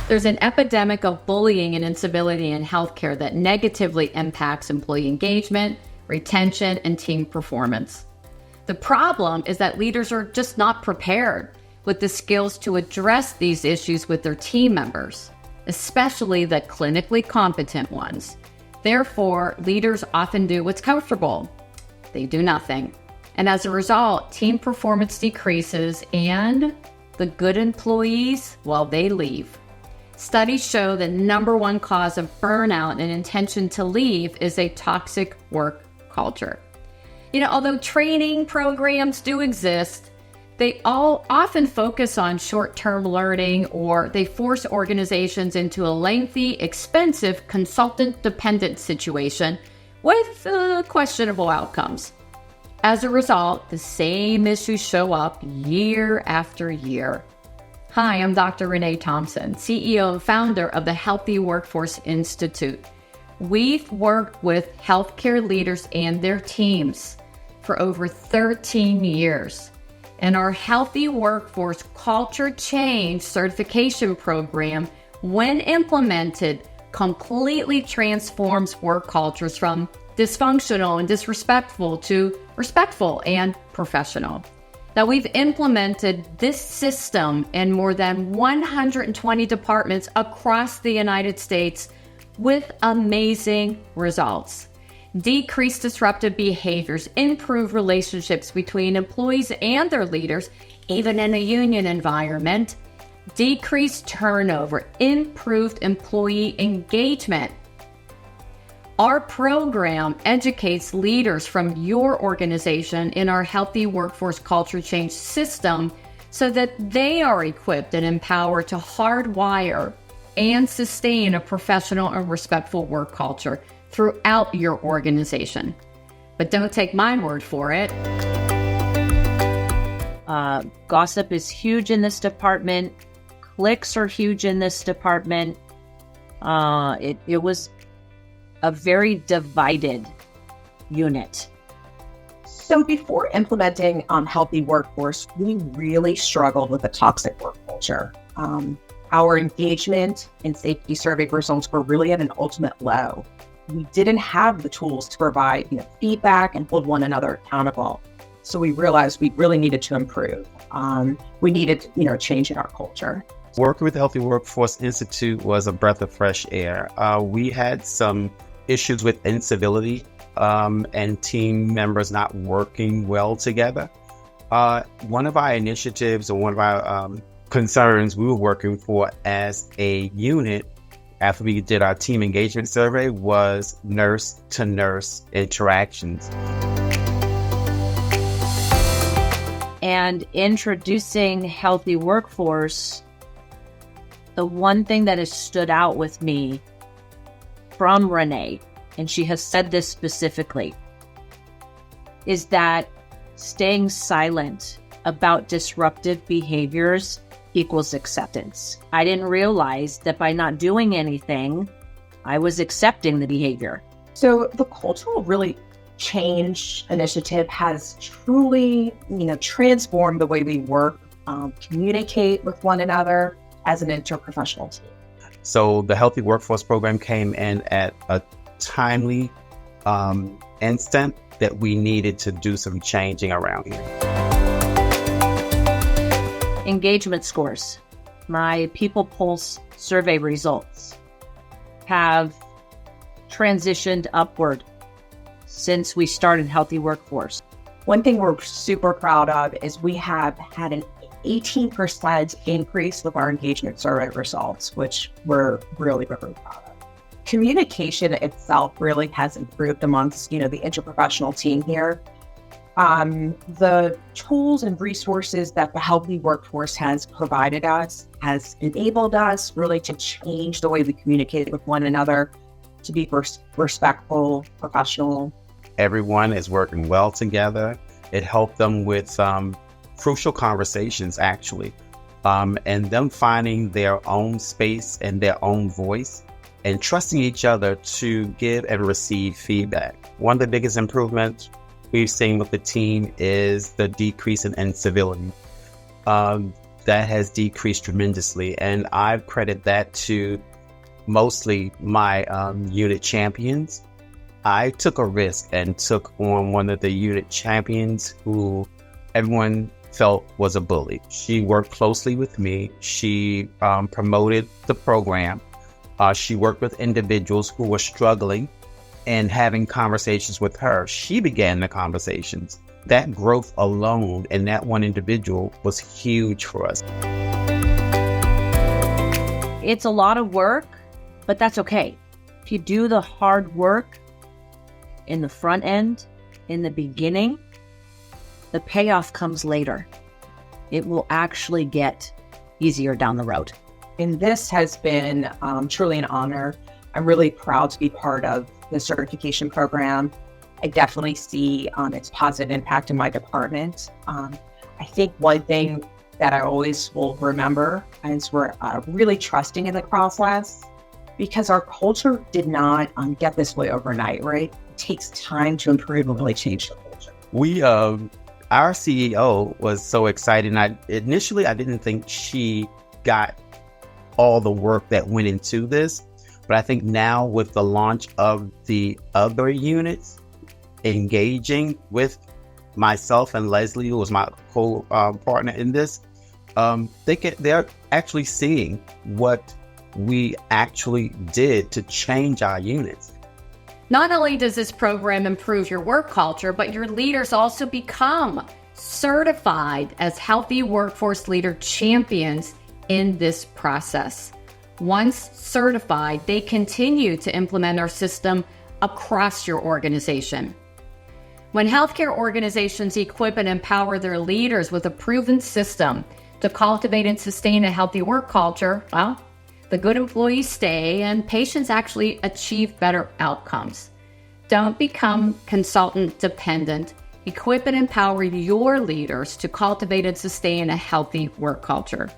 There's an epidemic of bullying and incivility in healthcare that negatively impacts employee engagement, retention, and team performance. The problem is that leaders are just not prepared with the skills to address these issues with their team members, especially the clinically competent ones. Therefore, leaders often do what's comfortable. They do nothing. And as a result, team performance decreases and the good employees, well, they leave. Studies show the number one cause of burnout and intention to leave is a toxic work culture. Although training programs do exist, they all often focus on short-term learning, or they force organizations into a lengthy, expensive, consultant-dependent situation with questionable outcomes. As a result, the same issues show up year after year. Hi, I'm Dr. Renee Thompson, CEO and founder of the Healthy Workforce Institute. We've worked with healthcare leaders and their teams for over 13 years. And our Healthy Workforce Culture Change certification program, when implemented, completely transforms work cultures from dysfunctional and disrespectful to respectful and professional. Now, we've implemented this system in more than 120 departments across the United States with amazing results. Decrease disruptive behaviors, improve relationships between employees and their leaders, even in a union environment, decrease turnover, improved employee engagement. Our program educates leaders from your organization in our Healthy Workforce Culture Change system so that they are equipped and empowered to hardwire and sustain a professional and respectful work culture throughout your organization. But don't take my word for it. Gossip is huge in this department. Cliques are huge in this department. It was a very divided unit. So before implementing Healthy Workforce, we really struggled with a toxic work culture. Our engagement and safety survey results were really at an ultimate low. We didn't have the tools to provide feedback and hold one another accountable. So we realized we really needed to improve. We needed change in our culture. Working with the Healthy Workforce Institute was a breath of fresh air. We had some issues with incivility and team members not working well together. One of our initiatives, or one of our concerns we were working for as a unit after we did our team engagement survey was nurse-to-nurse interactions. And introducing Healthy Workforce, the one thing that has stood out with me from Renee, and she has said this specifically, is that staying silent about disruptive behaviors equals acceptance. I didn't realize that by not doing anything, I was accepting the behavior. So the cultural really change initiative has truly, transformed the way we work, communicate with one another as an interprofessional team. So the Healthy Workforce program came in at a timely instant that we needed to do some changing around here. Engagement scores. My People Pulse survey results have transitioned upward since we started Healthy Workforce. One thing we're super proud of is we have had an 18% increase with our engagement survey results, which we're really, really proud of. Communication itself really has improved amongst, the interprofessional team here. The tools and resources that the Healthy Workforce has provided us has enabled us really to change the way we communicate with one another, to be respectful, professional. Everyone is working well together. It helped them with crucial conversations, actually, and them finding their own space and their own voice and trusting each other to give and receive feedback. One of the biggest improvements we've seen with the team is the decrease in incivility. that has decreased tremendously. And I credit that to mostly my unit champions. I took a risk and took on one of the unit champions who everyone felt was a bully. She worked closely with me. She promoted the program. She worked with individuals who were struggling and having conversations with her. She began the conversations. That growth alone in that one individual was huge for us. It's a lot of work, but that's okay. If you do the hard work in the front end, in the beginning, the payoff comes later. It will actually get easier down the road. And this has been truly an honor. I'm really proud to be part of the certification program. I definitely see its positive impact in my department. I think one thing that I always will remember is we're really trusting in the process, because our culture did not get this way overnight, right? It takes time to improve and really change the culture. Our CEO was so excited. And initially, I didn't think she got all the work that went into this. But I think now with the launch of the other units, engaging with myself and Leslie, who was my co-partner in this, they're actually seeing what we actually did to change our units. Not only does this program improve your work culture, but your leaders also become certified as healthy workforce leader champions in this process. Once certified, they continue to implement our system across your organization. When healthcare organizations equip and empower their leaders with a proven system to cultivate and sustain a healthy work culture, well, the good employees stay and patients actually achieve better outcomes. Don't become consultant dependent. Equip and empower your leaders to cultivate and sustain a healthy work culture.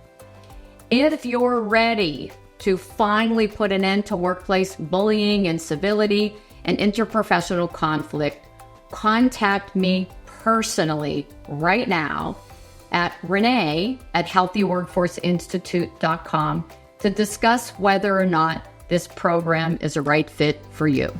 If you're ready to finally put an end to workplace bullying, incivility, and interprofessional conflict, contact me personally right now at Renee@healthyworkforceinstitute.com to discuss whether or not this program is a right fit for you.